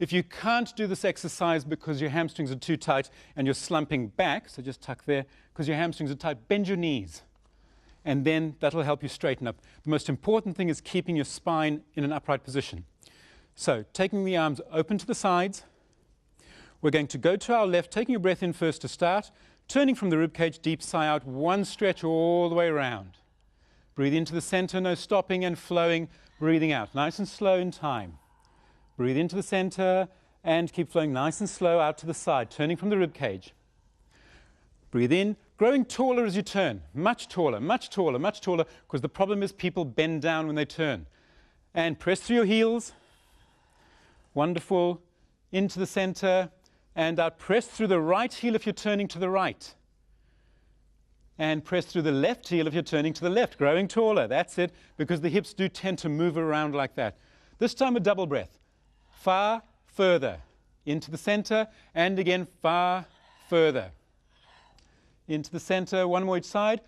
If you can't do this exercise because your hamstrings are too tight and you're slumping back, so just tuck there, because your hamstrings are tight, bend your knees. And then that'll help you straighten up. The most important thing is keeping your spine in an upright position. So taking the arms open to the sides, we're going to go to our left, taking a breath in first to start, turning from the ribcage, deep sigh out, one stretch all the way around. Breathe into the center, no stopping and flowing, breathing out, nice and slow in time. Breathe into the center and keep flowing nice and slow out to the side, turning from the ribcage. Breathe in, growing taller as you turn, much taller, much taller, much taller, because the problem is people bend down when they turn. And press through your heels. Wonderful. Into the center and out. Press through the right heel if you're turning to the right. And press through the left heel if you're turning to the left, growing taller. That's it, because the hips do tend to move around like that. This time a double breath. Far, further. Into the center, and again, far, further. Into the center, one more each side.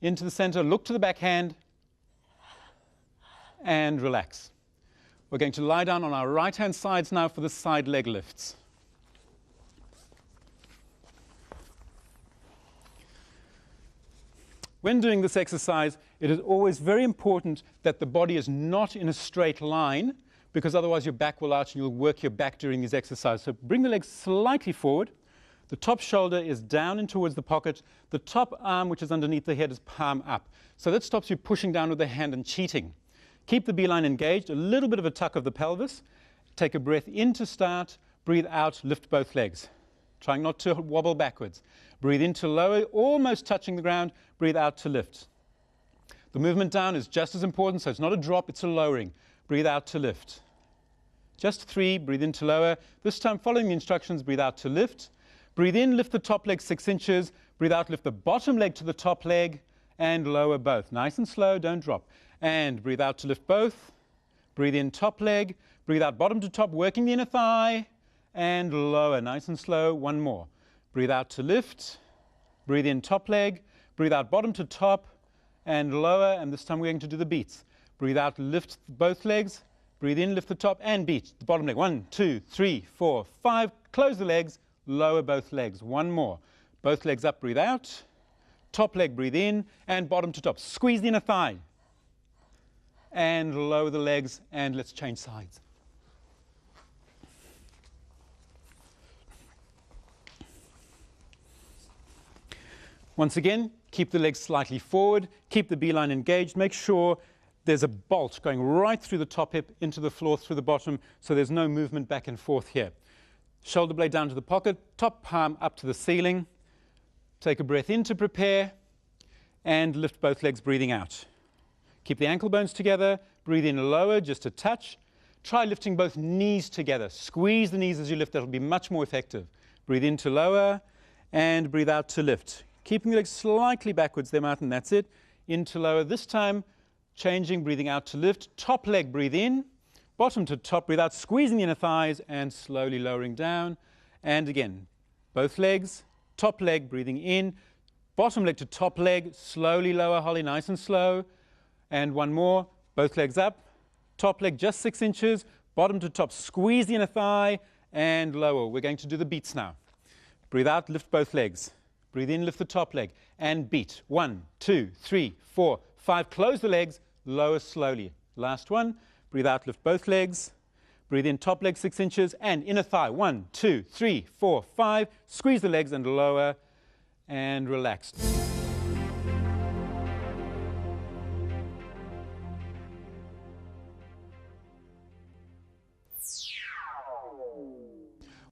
Into the center, look to the back hand, and relax. We're going to lie down on our right-hand sides now for the side leg lifts. When doing this exercise, it is always very important that the body is not in a straight line, because otherwise your back will arch and you'll work your back during these exercises. So bring the legs slightly forward. The top shoulder is down and towards the pocket. The top arm, which is underneath the head, is palm up. So that stops you pushing down with the hand and cheating. Keep the beeline engaged, a little bit of a tuck of the pelvis. Take a breath in to start. Breathe out, lift both legs. Trying not to wobble backwards. Breathe in to lower, almost touching the ground. Breathe out to lift. The movement down is just as important, so it's not a drop, it's a lowering. Breathe out to lift. Just 3, breathe in to lower. This time, following the instructions, breathe out to lift. Breathe in, lift the top leg 6 inches. Breathe out, lift the bottom leg to the top leg, and lower both. Nice and slow, don't drop. And breathe out to lift both. Breathe in, top leg. Breathe out, bottom to top, working the inner thigh. And lower, nice and slow. One more. Breathe out to lift. Breathe in, top leg. Breathe out, bottom to top, and lower. And this time we're going to do the beats. Breathe out, lift both legs. Breathe in, lift the top, and beat the bottom leg. 1, 2, 3, 4, 5. Close the legs. Lower both legs. One more. Both legs up, breathe out. Top leg, breathe in, and bottom to top. Squeeze the inner thigh. And lower the legs, and let's change sides. Once again, keep the legs slightly forward, keep the beeline engaged, make sure there's a bolt going right through the top hip into the floor through the bottom, so there's no movement back and forth here. Shoulder blade down to the pocket, top palm up to the ceiling. Take a breath in to prepare, and lift both legs, breathing out. Keep the ankle bones together, breathe in lower, just a touch. Try lifting both knees together. Squeeze the knees as you lift, that'll be much more effective. Breathe in to lower, and breathe out to lift. Keeping the legs slightly backwards there, Martin, that's it. In to lower, this time changing, breathing out to lift. Top leg, breathe in. Bottom to top, breathe out, squeezing the inner thighs and slowly lowering down. And again, both legs, top leg, breathing in. Bottom leg to top leg, slowly lower, Holly, nice and slow. And one more, both legs up. Top leg just 6 inches, bottom to top, squeeze the inner thigh and lower. We're going to do the beats now. Breathe out, lift both legs. Breathe in, lift the top leg, and beat. 1, 2, 3, 4, 5. Close the legs, lower slowly. Last one. Breathe out, lift both legs. Breathe in, top leg 6 inches, and inner thigh. 1, 2, 3, 4, 5. Squeeze the legs and lower, and relax.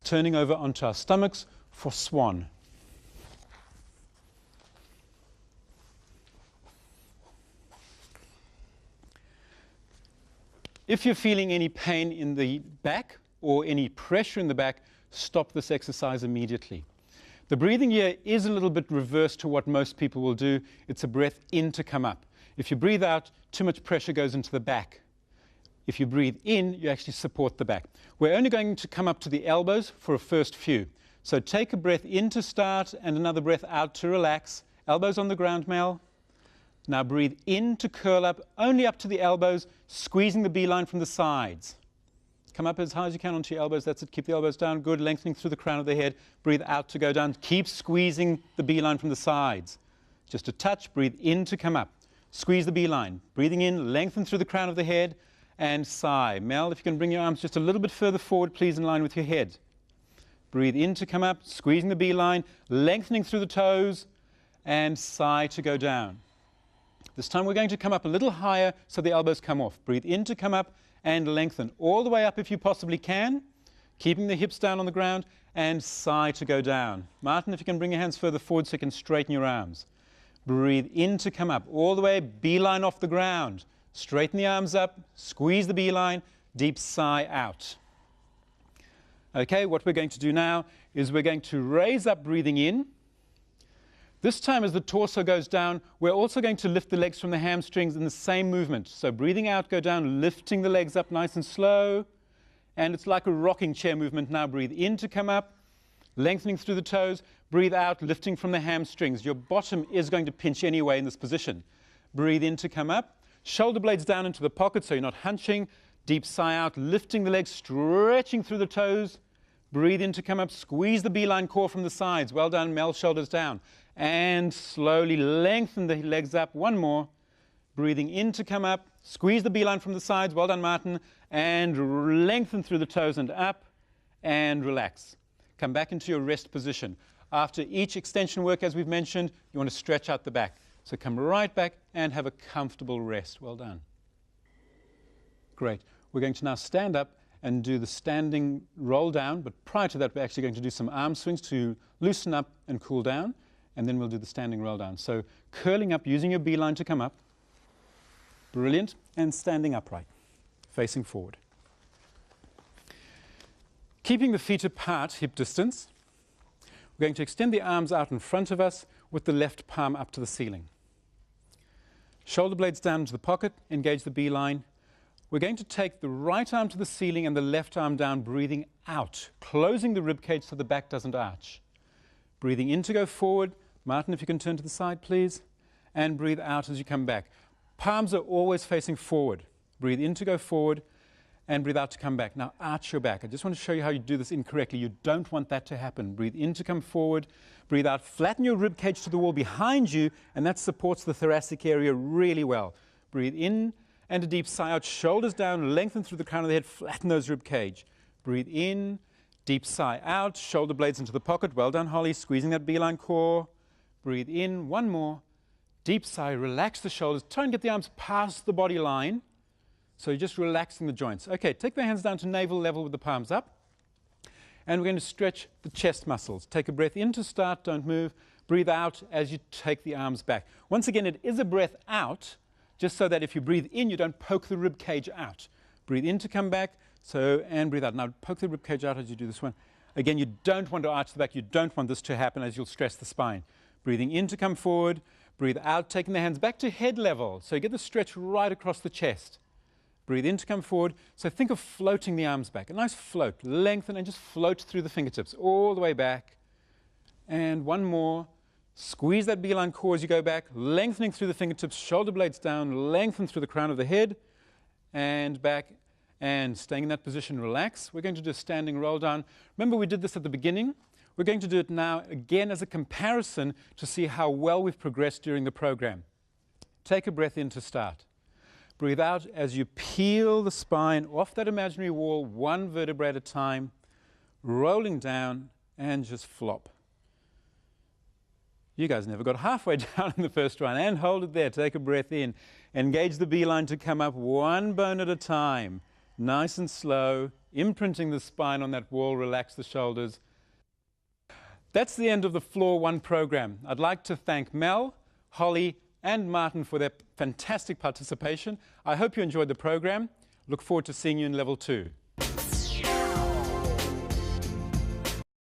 Turning over onto our stomachs for Swan. If you're feeling any pain in the back or any pressure in the back, stop this exercise immediately. The breathing here is a little bit reverse to what most people will do. It's a breath in to come up. If you breathe out, too much pressure goes into the back. If you breathe in, you actually support the back. We're only going to come up to the elbows for a first few. So take a breath in to start and another breath out to relax. Elbows on the ground, Mel. Now breathe in to curl up, only up to the elbows, squeezing the beeline from the sides. Come up as high as you can onto your elbows. That's it. Keep the elbows down. Good. Lengthening through the crown of the head. Breathe out to go down. Keep squeezing the beeline from the sides. Just a touch. Breathe in to come up. Squeeze the beeline. Breathing in, lengthen through the crown of the head, and sigh. Mel, if you can bring your arms just a little bit further forward, please, in line with your head. Breathe in to come up, squeezing the beeline, lengthening through the toes, and sigh to go down. This time we're going to come up a little higher so the elbows come off. Breathe in to come up and lengthen all the way up if you possibly can, keeping the hips down on the ground, and sigh to go down. Martin, if you can bring your hands further forward so you can straighten your arms. Breathe in to come up, all the way, beeline off the ground. Straighten the arms up, squeeze the beeline, deep sigh out. Okay, what we're going to do now is we're going to raise up, breathing in. This time as the torso goes down, we're also going to lift the legs from the hamstrings in the same movement. So breathing out, go down, lifting the legs up nice and slow. And it's like a rocking chair movement now. Breathe in to come up, lengthening through the toes. Breathe out, lifting from the hamstrings. Your bottom is going to pinch anyway in this position. Breathe in to come up. Shoulder blades down into the pocket so you're not hunching. Deep sigh out, lifting the legs, stretching through the toes. Breathe in to come up. Squeeze the beeline core from the sides. Well done, Mel, shoulders down. And slowly lengthen the legs up. One more. Breathing in to come up. Squeeze the beeline from the sides. Well done, Martin. And lengthen through the toes and up. And relax. Come back into your rest position. After each extension work, as we've mentioned, you want to stretch out the back. So come right back and have a comfortable rest. Well done. Great. We're going to now stand up and do the standing roll down, but prior to that, we're actually going to do some arm swings to loosen up and cool down, and then we'll do the standing roll down. So curling up, using your beeline to come up. Brilliant. And standing upright, facing forward. Keeping the feet apart, hip distance. We're going to extend the arms out in front of us with the left palm up to the ceiling. Shoulder blades down into the pocket, engage the beeline. We're going to take the right arm to the ceiling and the left arm down, breathing out, closing the rib cage so the back doesn't arch. Breathing in to go forward. Martin, if you can turn to the side, please. And breathe out as you come back. Palms are always facing forward. Breathe in to go forward and breathe out to come back. Now arch your back. I just want to show you how you do this incorrectly. You don't want that to happen. Breathe in to come forward. Breathe out. Flatten your rib cage to the wall behind you, and that supports the thoracic area really well. Breathe in and a deep sigh out. Shoulders down, lengthen through the crown of the head. Flatten those rib cage. Breathe in, deep sigh out. Shoulder blades into the pocket. Well done, Holly. Squeezing that beeline core. Breathe in. One more. Deep sigh. Relax the shoulders. Try and get the arms past the body line. So you're just relaxing the joints. Okay, take the hands down to navel level with the palms up. And we're going to stretch the chest muscles. Take a breath in to start, don't move. Breathe out as you take the arms back. Once again, it is a breath out, just so that if you breathe in, you don't poke the rib cage out. Breathe in to come back, and breathe out. Now poke the rib cage out as you do this one. Again, you don't want to arch the back. You don't want this to happen as you'll stress the spine. Breathing in to come forward. Breathe out, taking the hands back to head level. So you get the stretch right across the chest. Breathe in to come forward. So think of floating the arms back. A nice float. Lengthen and just float through the fingertips all the way back. And one more. Squeeze that beeline core as you go back. Lengthening through the fingertips. Shoulder blades down. Lengthen through the crown of the head. And back. And staying in that position, relax. We're going to do a standing roll down. Remember, we did this at the beginning. We're going to do it now again as a comparison to see how well we've progressed during the program. Take a breath in to start. Breathe out as you peel the spine off that imaginary wall, one vertebra at a time, rolling down and just flop. You guys never got halfway down in the first one. And hold it there. Take a breath in. Engage the beeline to come up one bone at a time. Nice and slow, imprinting the spine on that wall. Relax the shoulders. That's the end of the Floor 1 program. I'd like to thank Mel, Holly, and Martin for their fantastic participation. I hope you enjoyed the program. Look forward to seeing you in Level 2.